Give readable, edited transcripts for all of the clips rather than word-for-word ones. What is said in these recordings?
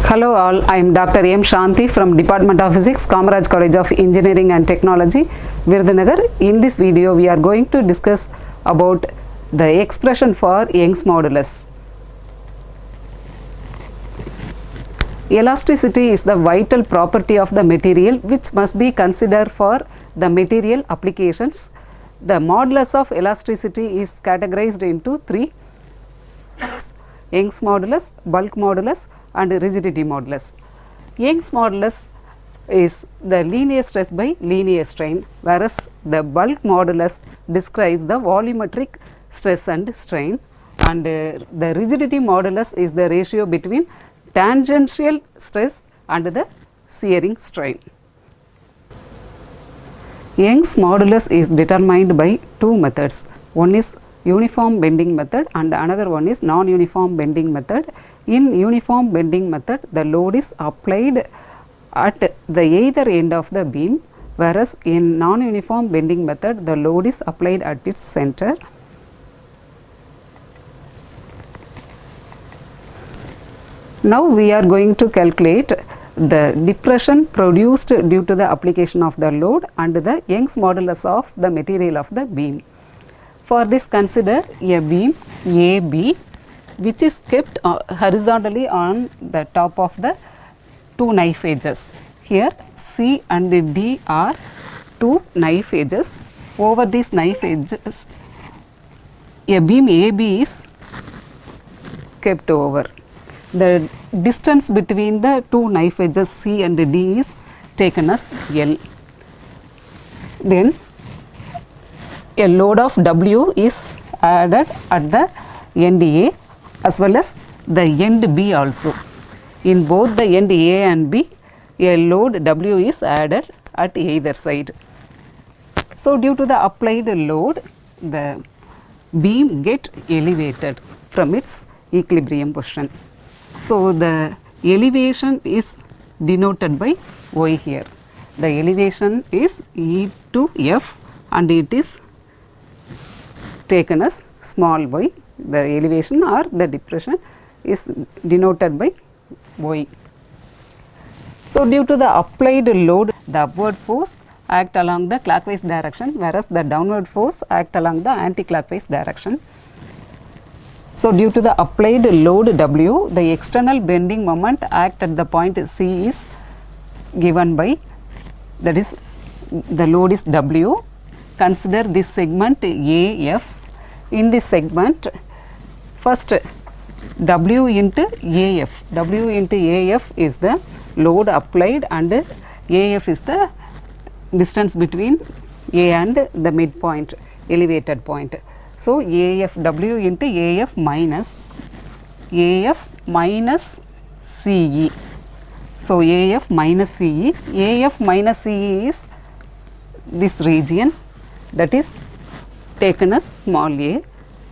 Hello all, I am Dr. M. Shanti from Department of Physics, Kamaraj College of Engineering and Technology, Virudhunagar. In this video, we are going to discuss about the expression for Young's modulus. Elasticity is the vital property of the material which must be considered for the material applications. The modulus of elasticity is categorized into three: Young's modulus, bulk modulus and rigidity modulus. Young's modulus is the linear stress by linear strain, whereas the bulk modulus describes the volumetric stress and strain, and the rigidity modulus is the ratio between tangential stress and the shearing strain. Young's modulus is determined by two methods. One is uniform bending method and another one is non-uniform bending method. In uniform bending method, the load is applied at the either end of the beam, whereas in non-uniform bending method, the load is applied at its center. Now we are going to calculate the depression produced due to the application of the load and the Young's modulus of the material of the beam. For this, consider a beam AB which is kept horizontally on the top of the two knife edges. Here C and D are two knife edges. Over these knife edges, a beam AB is kept over. The distance between the two knife edges C and D is taken as L. Then a load of W is added at the end A as well as the end B also. In both the end A and B, a load W is added at either side. So due to the applied load, the beam get elevated from its equilibrium position. So the elevation is denoted by Y here. The elevation is E to F and it is taken as small y. The elevation or the depression is denoted by Y. So due to the applied load, the upward force act along the clockwise direction, whereas the downward force act along the anti-clockwise direction. So due to the applied load W, the external bending moment act at the point C is given by, that is, the load is W. Consider this segment AF. In this segment, first W into AF. W into AF is the load applied and AF is the distance between A and the midpoint, elevated point. So AF, W into AF minus CE. So AF minus CE. AF minus CE is this region, that is taken as small a.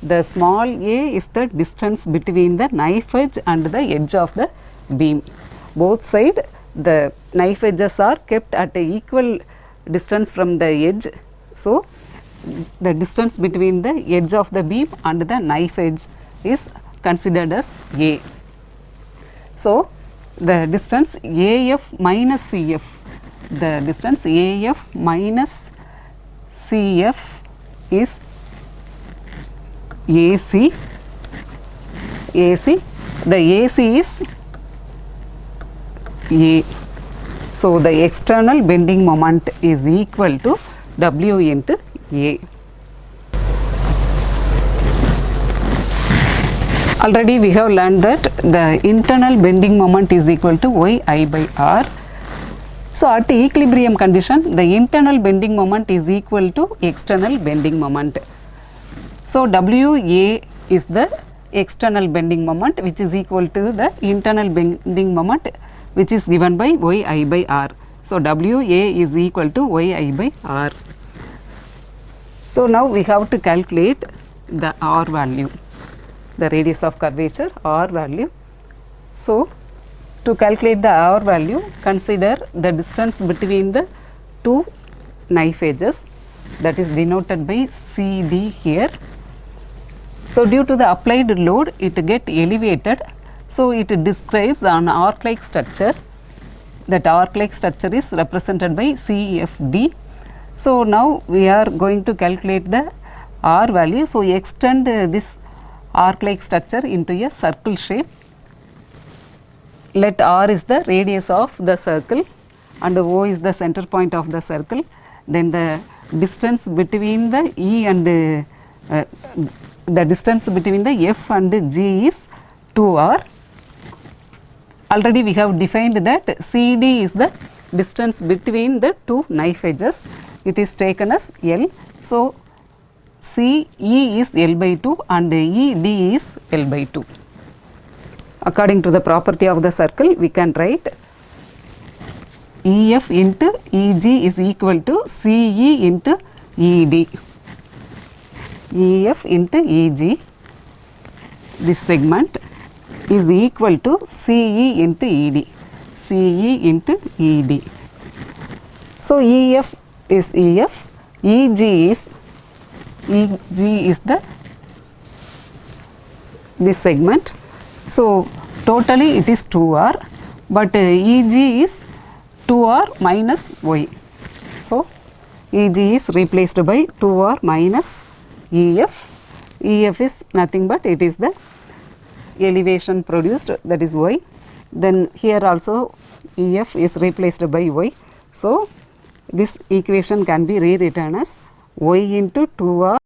The small a is the distance between the knife edge and the edge of the beam. Both sides the knife edges are kept at a equal distance from the edge. So the distance between the edge of the beam and the knife edge is considered as A. So the distance AF minus CF, the distance AF minus CF is AC. The AC is A. So the external bending moment is equal to W into A. Already we have learned that the internal bending moment is equal to YI by R. So at equilibrium condition, the internal bending moment is equal to external bending moment. So WA is the external bending moment which is equal to the internal bending moment which is given by YI by R. So WA is equal to YI by R. So now we have to calculate the R value, the radius of curvature R value. So to calculate the R value, consider the distance between the two knife edges, that is denoted by CD here. So due to the applied load, it get elevated So, it describes an arc-like structure. That arc-like structure is represented by CFD. So, now we are going to calculate the R value. So, extend this arc-like structure into a circle shape. Let R is the radius of the circle and O is the center point of the circle. Then the distance between the E and the distance between the F and G is 2R. Already we have defined that CD is the distance between the two knife edges. It is taken as L. So, CE is L by 2 and ED is L by 2. According to the property of the circle, we can write EF into EG is equal to CE into ED. EF into EG, this segment is equal to CE into ED. CE into ED. So, EF is EF, EG is the this segment. So, totally it is 2R, but EG is 2R minus Y. So, EG is replaced by 2R minus EF. EF is nothing but it is the elevation produced, that is Y. Then here also EF is replaced by Y. So, this equation can be rewritten as Y into 2R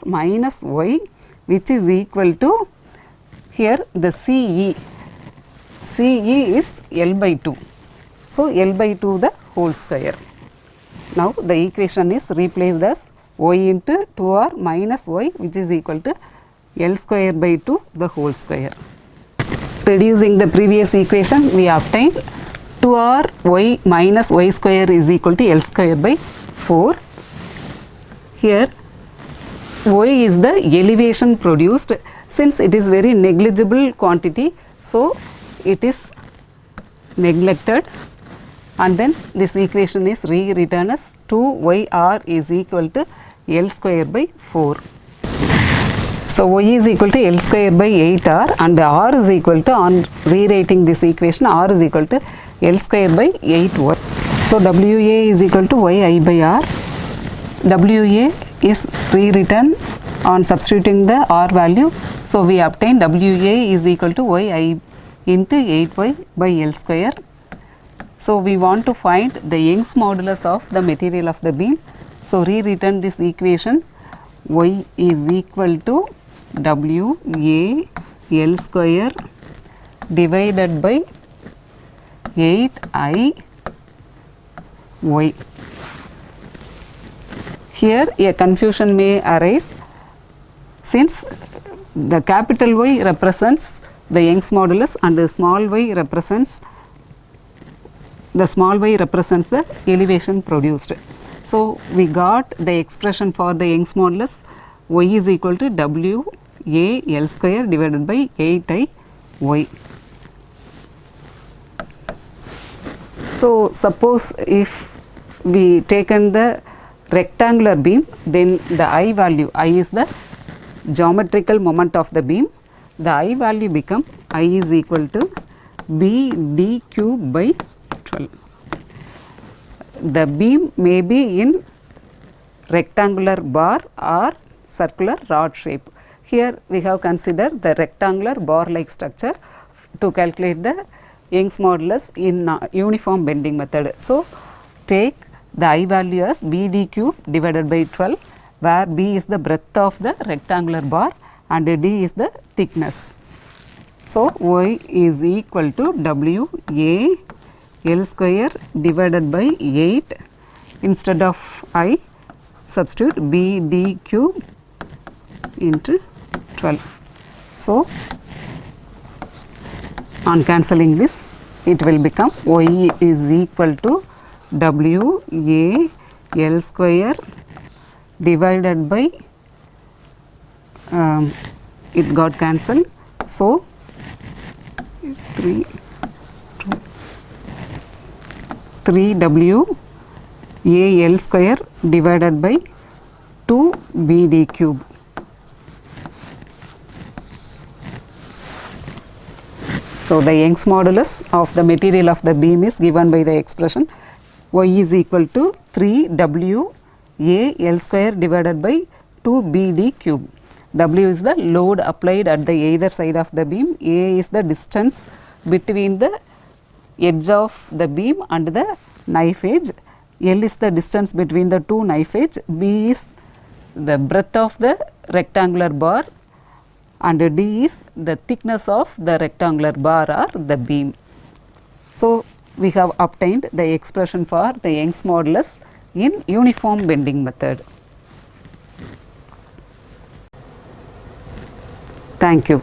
minus Y, which is equal to here the CE. CE is L by 2. So, L by 2 the whole square. Now, the equation is replaced as Y into 2R minus Y, which is equal to L square by 2 the whole square. Reducing the previous equation, we obtained 2R Y minus Y square is equal to L square by 4. Here Y is the elevation produced. Since it is very negligible quantity, so it is neglected, and then this equation is rewritten as 2YR is equal to L square by 4. So, Y is equal to L square by 8R and R is equal to, on rewriting this equation, R is equal to L square by 8Y. So, WA is equal to YI by R. WA is rewritten on substituting the R value. So, we obtain WA is equal to YI into 8Y by L square. So, we want to find the Young's modulus of the material of the beam. So, rewritten this equation, Y is equal to WA L square divided by 8I Y. Here a confusion may arise, since the capital Y represents the Young's modulus and the small y represents the elevation produced. So, we got the expression for the Young's modulus, Y is equal to WA L square divided by 8I Y. So, suppose if we taken the rectangular beam, then the I value, I is the geometrical moment of the beam, the I value become I is equal to B D cube by 12. The beam may be in rectangular bar or circular rod shape. Here we have considered the rectangular bar like structure to calculate the Young's modulus in uniform bending method. So, take the I value as B D cube divided by 12, where B is the breadth of the rectangular bar and D is the thickness. So, Y is equal to WA L square divided by 8, instead of I substitute B D cube into 12. So, on cancelling this, it will become Y is equal to WA L square divided by it got cancelled. So, 3W A L square divided by 2 B D cube. So, the Young's modulus of the material of the beam is given by the expression y is equal to 3 w a L square divided by 2 b d cube. W is the load applied at the either side of the beam, A is the distance between the edge of the beam and the knife edge, L is the distance between the two knife edge, B is the breadth of the rectangular bar, and D is the thickness of the rectangular bar or the beam. So, we have obtained the expression for the Young's modulus in uniform bending method. Thank you.